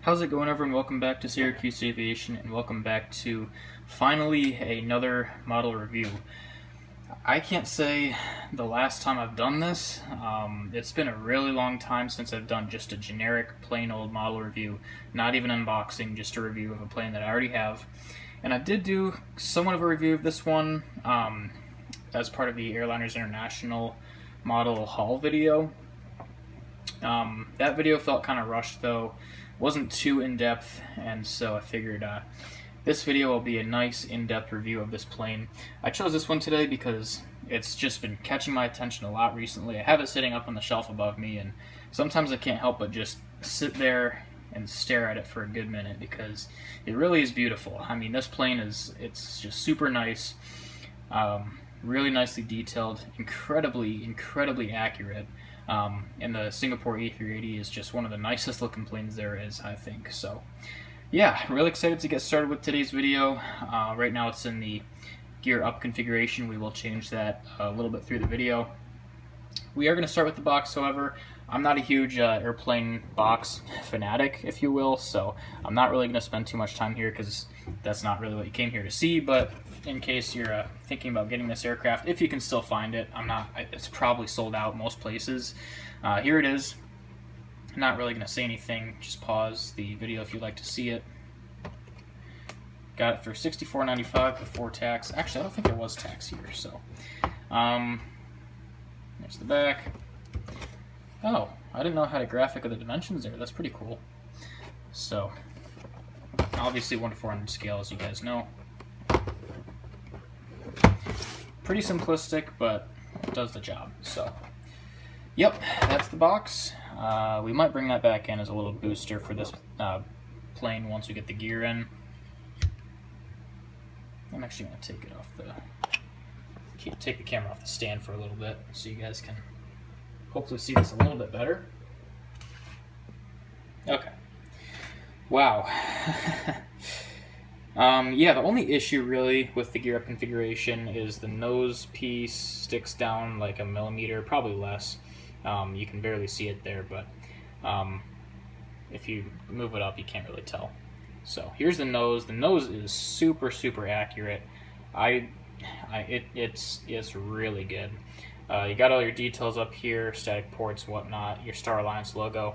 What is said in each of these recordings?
How's it going, everyone? Welcome back to Syracuse Aviation, and welcome back to finally another model review. I can't say the last time I've done this. It's been a really long time since I've done just a generic, plain old model review, not even unboxing, just a review of a plane that I already have. And I did do somewhat of a review of this one as part of the Airliners International model haul video. That video felt kind of rushed though. Wasn't too in-depth, and so I figured this video will be a nice in-depth review of this plane. I chose this one today because it's just been catching my attention a lot recently. I have it sitting up on the shelf above me, and sometimes I can't help but just sit there and stare at it for a good minute because it really is beautiful. I mean, this plane it's just super nice, really nicely detailed, incredibly accurate. And the Singapore A380 is just one of the nicest looking planes there is, I think. So yeah, really excited to get started with today's video. Right now it's in the gear up configuration. We will change that a little bit through the video. We are going to start with the box, however. I'm not a huge airplane box fanatic, if you will, so I'm not really going to spend too much time here because that's not really what you came here to see. But in case you're thinking about getting this aircraft, if you can still find it, it's probably sold out most places. Here it is. I'm not really going to say anything. Just pause the video if you'd like to see it. Got it for $64.95 before tax. Actually, I don't think there was tax here, so there's the back. Oh, I didn't know how to graphic of the dimensions there. That's pretty cool. So, obviously 1 to 400 scale, as you guys know. Pretty simplistic, but it does the job. So, yep, that's the box. We might bring that back in as a little booster for this plane once we get the gear in. I'm actually going to take the camera off the stand for a little bit so you guys can hopefully see this a little bit better. Okay. Wow. Yeah, the only issue really with the gear up configuration is the nose piece sticks down like a millimeter, probably less. You can barely see it there, but if you move it up, you can't really tell. So here's the nose. The nose is super accurate. It's really good. You got all your details up here, static ports, whatnot, your Star Alliance logo.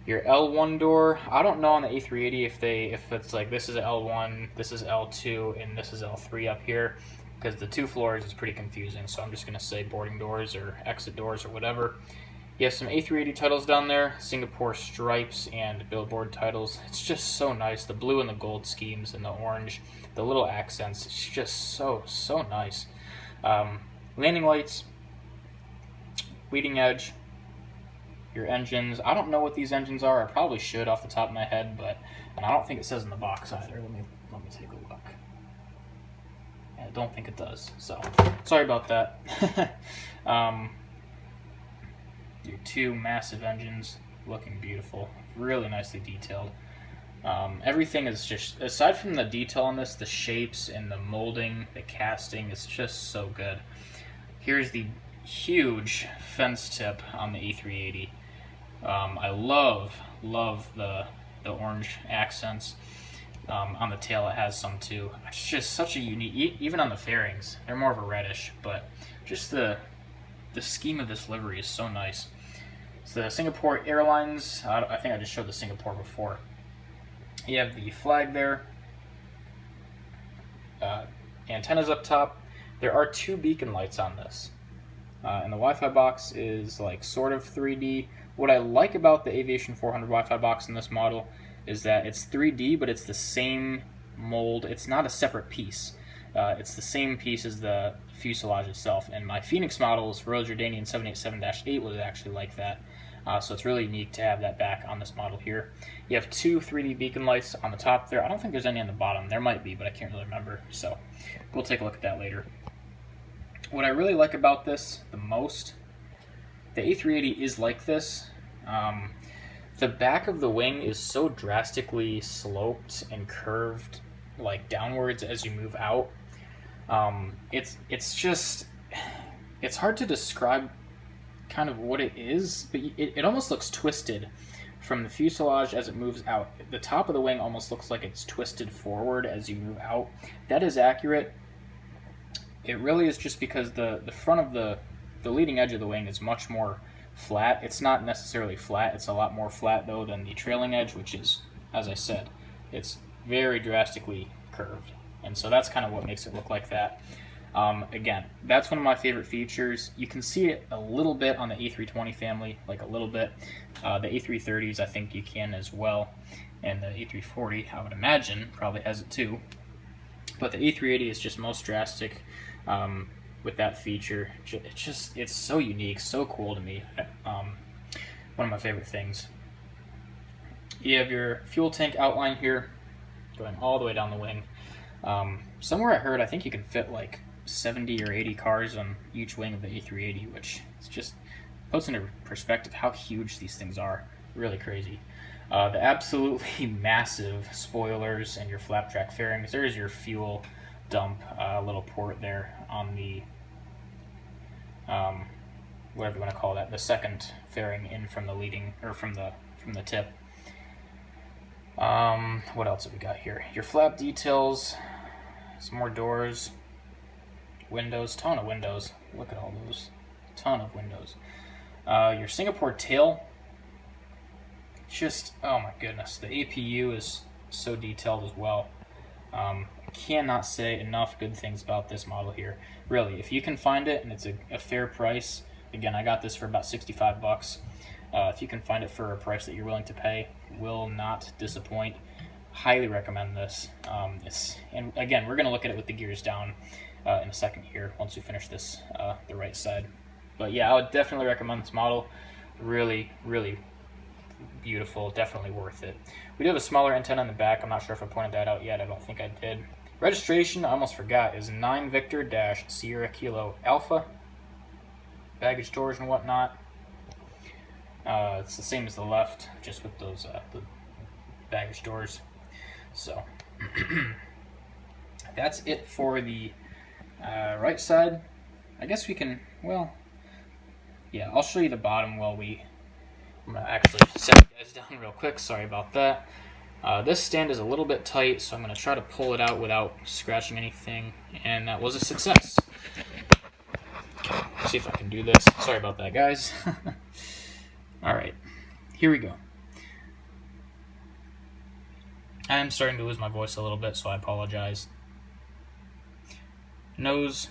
Your L1 door, I don't know on the A380 if it's like this is L1, this is L2, and this is L3 up here, because the 2 floors is pretty confusing, so I'm just going to say boarding doors or exit doors or whatever. You have some A380 titles down there, Singapore stripes and billboard titles. It's just so nice, the blue and the gold schemes and the orange, the little accents, it's just so nice. Landing lights, leading edge, your engines. I don't know what these engines are. I probably should off the top of my head, but I don't think it says in the box either. Let me take a look. I don't think it does, so sorry about that. Your 2 massive engines, looking beautiful, really nicely detailed. Everything is just, aside from the detail on this, the shapes and the molding, the casting, it's just so good. Here's the huge fence tip on the A380. I love the orange accents. On the tail it has some too. It's just such a unique, even on the fairings, they're more of a reddish, but just the scheme of this livery is so nice. So the Singapore Airlines, I think I just showed the Singapore before. You have the flag there. Antennas up top. There are 2 beacon lights on this. And the Wi-Fi box is like sort of 3D. What I like about the Aviation400 Wi-Fi box in this model is that it's 3D, but it's the same mold. It's not a separate piece. It's the same piece as the fuselage itself. And my Phoenix models, Royal Jordanian 787-8, was actually like that. So it's really unique to have that back on this model here. You have 2 3D beacon lights on the top there. I don't think there's any on the bottom. There might be, but I can't really remember. So we'll take a look at that later. What I really like about this the most, the A380 is like this. The back of the wing is so drastically sloped and curved, like downwards as you move out. It's hard to describe kind of what it is, but it almost looks twisted from the fuselage as it moves out. The top of the wing almost looks like it's twisted forward as you move out. That is accurate. It really is just because the front of the leading edge of the wing is much more flat. It's not necessarily flat. It's a lot more flat, though, than the trailing edge, which is, as I said, it's very drastically curved. And so that's kind of what makes it look like that. Again, that's one of my favorite features. You can see it a little bit on the A320 family, like a little bit. The A330s, I think you can as well. And the A340, I would imagine, probably has it too. But the A380 is just most drastic with that feature. It's so unique, so cool to me. One of my favorite things. You have your fuel tank outline here, going all the way down the wing. Somewhere I heard, I think you can fit like 70 or 80 cars on each wing of the A380, which is just puts into perspective how huge these things are. Really crazy. The absolutely massive spoilers and your flap track fairings. There's your fuel dump little port there on the whatever you want to call that, the second fairing in from the leading or from the tip. What else have we got here? Your flap details, some more doors, windows, ton of windows. Look at all those, ton of windows. Your Singapore tail, just, oh my goodness, the APU is so detailed as well. I cannot say enough good things about this model here. Really, if you can find it and it's a fair price, again, I got this for about 65 bucks. If you can find it for a price that you're willing to pay, will not disappoint. Highly recommend this. And again, we're going to look at it with the gears down in a second here once we finish this, the right side. But yeah, I would definitely recommend this model. Really, really beautiful, definitely worth it. We do have a smaller antenna in the back. I'm not sure if I pointed that out yet. I don't think I did. Registration, I almost forgot, is 9 Victor Sierra Kilo Alpha. Baggage doors and whatnot. It's the same as the left, just with those the baggage doors. So that's it for the right side. I guess we can, well, yeah, I'll show you the bottom while I'm going to actually set you guys down real quick. Sorry about that. This stand is a little bit tight, so I'm going to try to pull it out without scratching anything, and that was a success. Okay, let's see if I can do this. Sorry about that, guys. Alright, here we go. I am starting to lose my voice a little bit, so I apologize. Nose,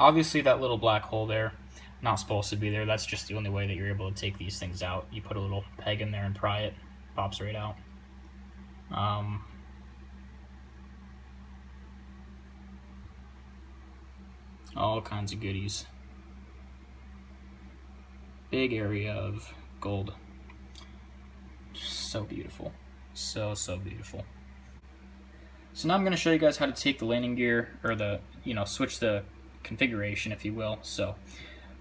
obviously that little black hole there, not supposed to be there. That's just the only way that you're able to take these things out. You put a little peg in there and pry it, pops right out. All kinds of goodies. Big area of gold. So beautiful. So beautiful. So now I'm going to show you guys how to take the landing gear, or switch the configuration, if you will. So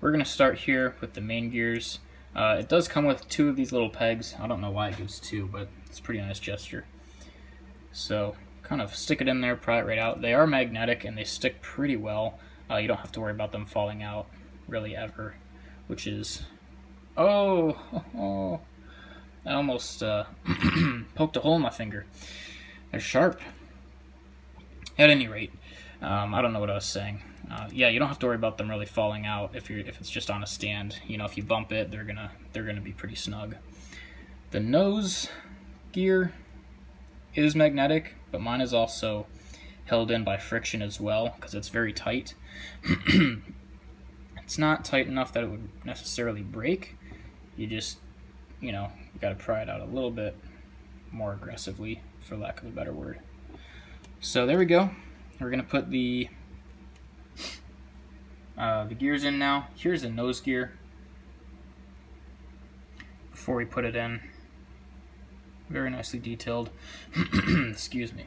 we're going to start here with the main gears. It does come with 2 of these little pegs. I don't know why it gives 2, but it's a pretty nice gesture. So kind of stick it in there, pry it right out. They are magnetic and they stick pretty well. You don't have to worry about them falling out really ever, which is, I almost poked a hole in my finger. They're sharp. At any rate, I don't know what I was saying. Yeah, you don't have to worry about them really falling out if it's just on a stand. You know, if you bump it, they're gonna be pretty snug. The nose gear is magnetic, but mine is also held in by friction as well because it's very tight. It's not tight enough that it would necessarily break. You just, you got to pry it out a little bit more aggressively, for lack of a better word. So there we go. We're gonna put the gears in now. Here's the nose gear. Before we put it in, very nicely detailed. Excuse me.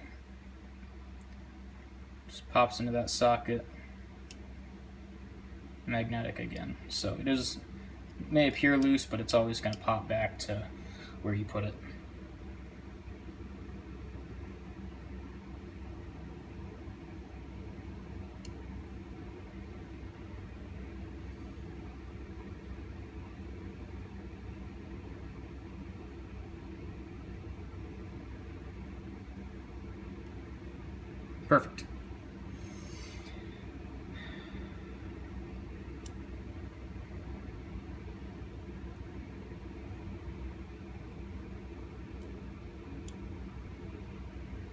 Just pops into that socket. Magnetic again. So it may appear loose, but it's always going to pop back to where you put it. Perfect.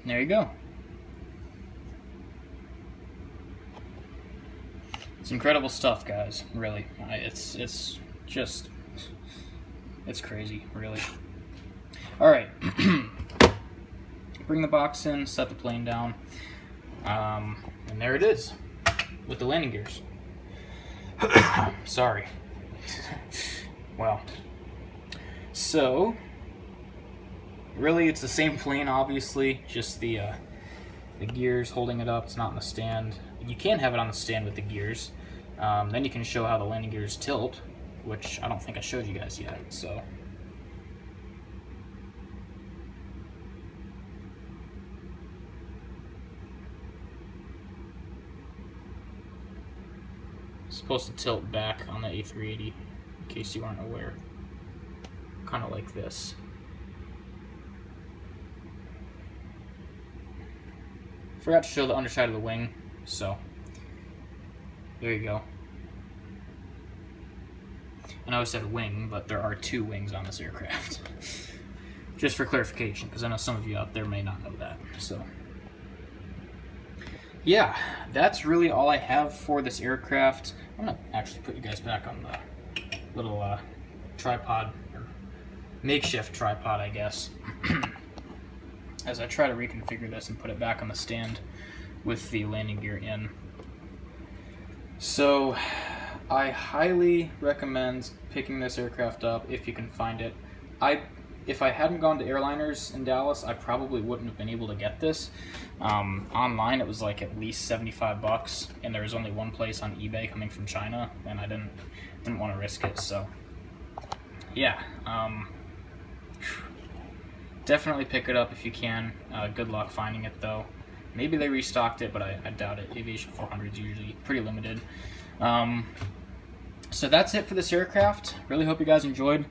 There you go. It's incredible stuff, guys. Really, it's just, it's crazy, really. All right, bring the box in, set the plane down, and there it is with the landing gears. Sorry. Well, so really, it's the same plane, obviously, just the gears holding it up. It's not on the stand. You can have it on the stand with the gears. Then you can show how the landing gears tilt, which I don't think I showed you guys yet. So, it's supposed to tilt back on the A380, in case you aren't aware. Kind of like this. Forgot to show the underside of the wing, so there you go. I know I said wing, but there are 2 wings on this aircraft. Just for clarification, because I know some of you out there may not know that. So, yeah, that's really all I have for this aircraft. I'm going to actually put you guys back on the little tripod, or makeshift tripod, I guess. As I try to reconfigure this and put it back on the stand with the landing gear in. So, I highly recommend picking this aircraft up if you can find it. If I hadn't gone to airliners in Dallas, I probably wouldn't have been able to get this. Online, it was like at least $75, and there was only one place on eBay coming from China, and I didn't want to risk it. So, yeah. Definitely pick it up if you can. Good luck finding it, though. Maybe they restocked it, but I doubt it. Aviation400 is usually pretty limited. So that's it for this aircraft. Really hope you guys enjoyed.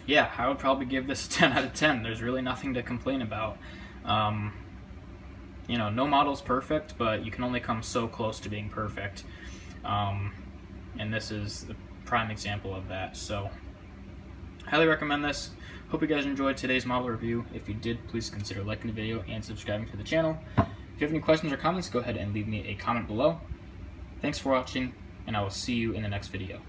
Yeah, I would probably give this a 10 out of 10. There's really nothing to complain about. You know, no model's perfect, but you can only come so close to being perfect. And this is the prime example of that. So, highly recommend this. Hope you guys enjoyed today's model review. If you did, please consider liking the video and subscribing to the channel. If you have any questions or comments, go ahead and leave me a comment below. Thanks for watching, and I will see you in the next video.